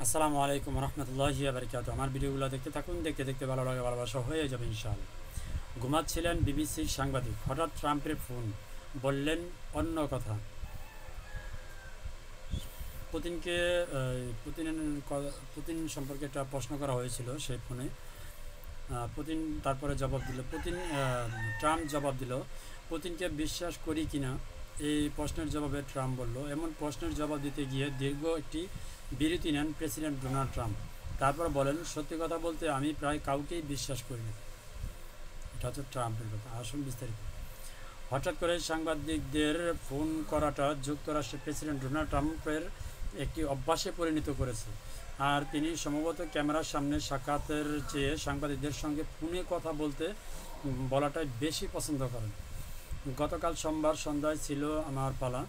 আসসালামু আলাইকুম রহমতুল্লাহি ওয়া বারাকাতুহু। আমার ভিডিওগুলো দেখতে থাকুন, দেখতে দেখতে ভালো লাগে, ভালোবাসা হয়ে যাবে ইনশাআল্লাহ। ঘুমাচ্ছিলেন বিবিসির সাংবাদিক, হঠাৎ ট্রাম্পের ফোন, বললেন অন্য কথা। পুতিনকে পুতিন পুতিন সম্পর্কে একটা প্রশ্ন করা হয়েছিল সেই ফোনে। পুতিন তারপরে জবাব দিল, ট্রাম্প জবাব দিল, পুতিনকে বিশ্বাস করি কিনা। এই প্রশ্নের জবাবে ট্রাম্প বলল, এমন প্রশ্নের জবাব দিতে গিয়ে দীর্ঘ একটি বিরতি নেন প্রেসিডেন্ট ডোনাল্ড ট্রাম্প। তারপর বলেন, সত্যি কথা বলতে আমি প্রায় কাউকেই বিশ্বাস করি না। এটা হচ্ছে ট্রাম্পের কথা। আসুন বিস্তারিত। হঠাৎ করে সাংবাদিকদের ফোন করাটা যুক্তরাষ্ট্রের প্রেসিডেন্ট ডোনাল্ড ট্রাম্পের একটি অভ্যাসে পরিণত করেছে। আর তিনি সম্ভবত ক্যামেরার সামনে সাক্ষাতের চেয়ে সাংবাদিকদের সঙ্গে ফোনে কথা বলাটাই বেশি পছন্দ করেন। গতকাল সোমবার সন্ধ্যায় ছিল আমার পালা।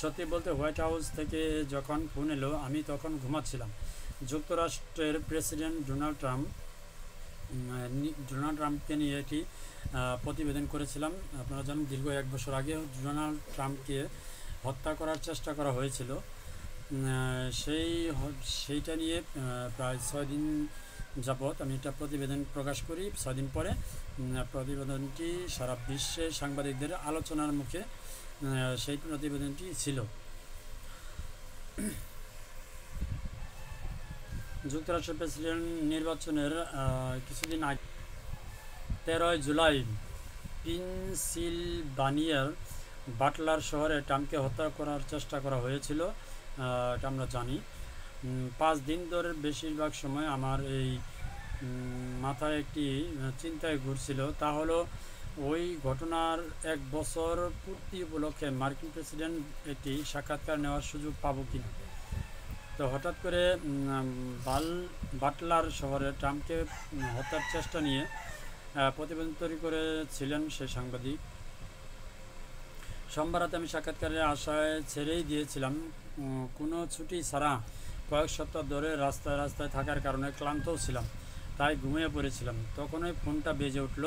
সত্যি বলতে হোয়াইট হাউস থেকে যখন ফোন এলো আমি তখন ঘুমাচ্ছিলাম। যুক্তরাষ্ট্রের প্রেসিডেন্ট ডোনাল্ড ট্রাম্পকে নিয়ে একটি প্রতিবেদন করেছিলাম। আপনারা জানেন দীর্ঘ 1 বছর আগে ডোনাল্ড ট্রাম্পকে হত্যা করার চেষ্টা করা হয়েছিল। সেইটা নিয়ে প্রায় 6 দিন যাবৎ আমি একটা প্রতিবেদন প্রকাশ করি। 6 দিন পরে প্রতিবেদনটি সারা বিশ্বে সাংবাদিকদের আলোচনার মুখে সেই প্রতিবেদনটি ছিল। যুক্তরাষ্ট্রের প্রেসিডেন্ট নির্বাচনের কিছুদিন আগে 13 জুলাই পেনসিলভানিয়ার বাটলার শহরে ট্রাম্পকে হত্যা করার চেষ্টা করা হয়েছিল। এটা আমরা জানি। 5 দিন ধরে বেশিরভাগ সময় আমার এই মাথায় একটি চিন্তায় ঘুরছিল, তা হলো ওই ঘটনার 1 বছর পূর্তি উপলক্ষে মার্কিন প্রেসিডেন্ট একটি সাক্ষাৎকার নেওয়ার সুযোগ পাবো কিনা। তো হঠাৎ করে বাটলার শহরে ট্রাম্পকে হত্যার চেষ্টা নিয়ে প্রতিবেদন তৈরি করেছিলেন সেই সাংবাদিক। সোমবার রাতে আমি সাক্ষাৎকারের আশায় ছেড়েই দিয়েছিলাম। কোনো ছুটি ছাড়া কয়েক সপ্তাহ ধরে রাস্তায় রাস্তায় থাকার কারণে ক্লান্তও ছিলাম, তাই ঘুমিয়ে পড়েছিলাম। তখনই ফোনটা বেজে উঠল।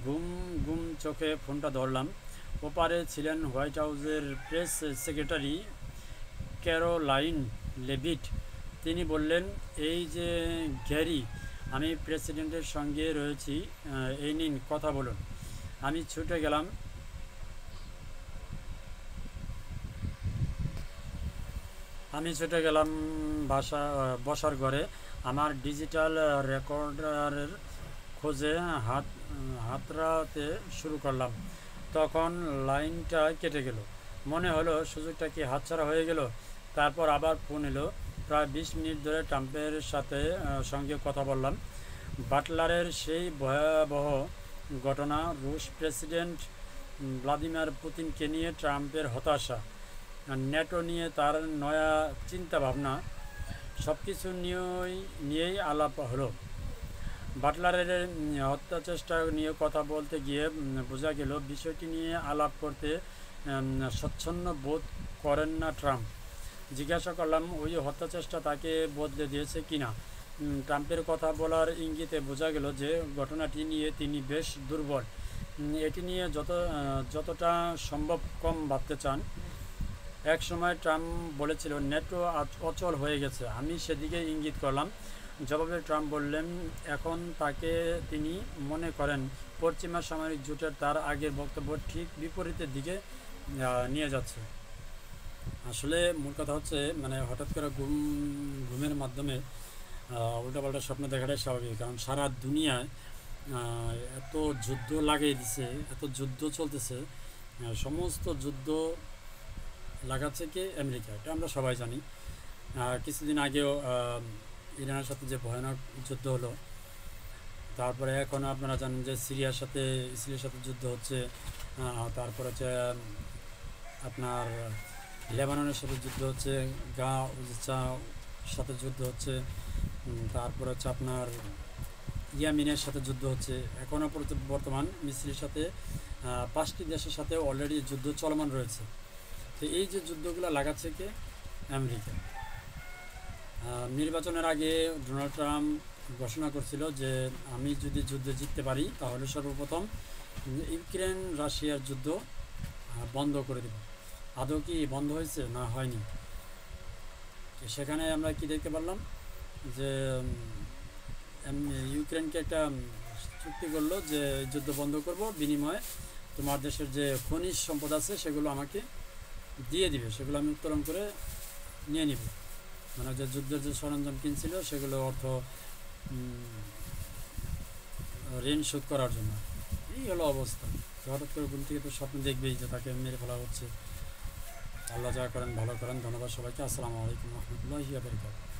ঘুম ঘুম চোখে ফোনটা ধরলাম। ওপারে ছিলেন হোয়াইট হাউসের প্রেস সেক্রেটারি ক্যারোলাইন লেভিট। তিনি বললেন, এই যে গ্যারি, আমি প্রেসিডেন্টের সঙ্গে রয়েছি, এই নিন কথা বলুন। আমি ছুটে গেলাম বসার ঘরে। আমার ডিজিটাল রেকর্ডারের খোঁজে হাতড়াতে শুরু করলাম। তখন লাইনটা কেটে গেল। মনে হলো সুযোগটা কি হাতছাড়া হয়ে গেল। তারপর আবার ফোন এলো। প্রায় 20 মিনিট ধরে ট্রাম্পের সঙ্গে কথা বললাম। বাটলারের সেই ভয়াবহ ঘটনা, রুশ প্রেসিডেন্ট ভ্লাদিমির পুতিনকে নিয়ে ট্রাম্পের হতাশা, ন্যাটো নিয়ে তার নয়া চিন্তাভাবনা, সব কিছু নিয়েই আলাপ হলো। বাটলারের হত্যা চেষ্টা নিয়ে কথা বলতে গিয়ে বোঝা গেল বিষয়টি নিয়ে আলাপ করতে স্বচ্ছন্দ বোধ করেন না ট্রাম্প। জিজ্ঞাসা করলাম, ওই হত্যা চেষ্টা তাকে বদলে দিয়েছে কিনা। ট্রাম্পের কথা বলার ইঙ্গিতে বোঝা গেল যে ঘটনাটি নিয়ে তিনি বেশ দুর্বল। এটি নিয়ে যতটা সম্ভব কম ভাবতে চান। এক সময় ট্রাম্প বলেছিল নেটো অচল হয়ে গেছে। আমি সেদিকে ইঙ্গিত করলাম। জবাবে ট্রাম্প বললেন, এখন তাকে তিনি মনে করেন পশ্চিমা সামরিক জোটের তার আগের বক্তব্য ঠিক বিপরীতের দিকে নিয়ে যাচ্ছে। আসলে মূল কথা হচ্ছে, মানে হঠাৎ করে ঘুমের মাধ্যমে উল্টাপাল্টা স্বপ্ন দেখাটাই স্বাভাবিক। কারণ সারা দুনিয়ায় এত যুদ্ধ লাগিয়ে দিছে, এত যুদ্ধ চলতেছে। সমস্ত যুদ্ধ লাগাচ্ছে কি আমেরিকা, এটা আমরা সবাই জানি। কিছুদিন আগেও ইরানের সাথে যে ভয়ানক যুদ্ধ হলো, তারপরে এখন আপনারা জানেন যে সিরিয়ার সাথে ইসরায়েলের সাথে যুদ্ধ হচ্ছে। তারপরে হচ্ছে আপনার লেবাননের সাথে যুদ্ধ হচ্ছে, সাথে যুদ্ধ হচ্ছে। তারপরে হচ্ছে আপনার ইয়ামিনের সাথে যুদ্ধ হচ্ছে। এখনও বর্তমান মিসরের সাথে 5টি দেশের সাথে অলরেডি যুদ্ধ চলমান রয়েছে। তো এই যে যুদ্ধগুলো লাগাচ্ছে কে? আমেরিকা। নির্বাচনের আগে ডোনাল্ড ট্রাম্প ঘোষণা করছিল যে আমি যদি যুদ্ধে জিততে পারি তাহলে সর্বপ্রথম ইউক্রেন রাশিয়ার যুদ্ধ বন্ধ করে দেব। আদৌ কি বন্ধ হয়েছে? না, হয়নি। সেখানে আমরা কি দেখতে পারলাম? যে ইউক্রেনকে একটা চুক্তি করলো যে যুদ্ধ বন্ধ করব, বিনিময়ে তোমার দেশের যে খনিজ সম্পদ আছে সেগুলো আমাকে দিয়ে দিবে, সেগুলো আমি উত্তোলন করে নিয়ে নিব। মানে যে যুদ্ধের যে সরঞ্জাম কিনছিল সেগুলো অর্থ ঋণ শোধ করার জন্য। এই হলো অবস্থা। হঠাৎ করে ঘুম থেকে তো স্বপ্ন দেখবেই যে তাকে মেরে ফেলা হচ্ছে। আল্লাহ যা করেন ভালো করেন। ধন্যবাদ সবাইকে। আসসালামু আলাইকুম রহমতুল্লাহি ওয়া বারাকাতুহু।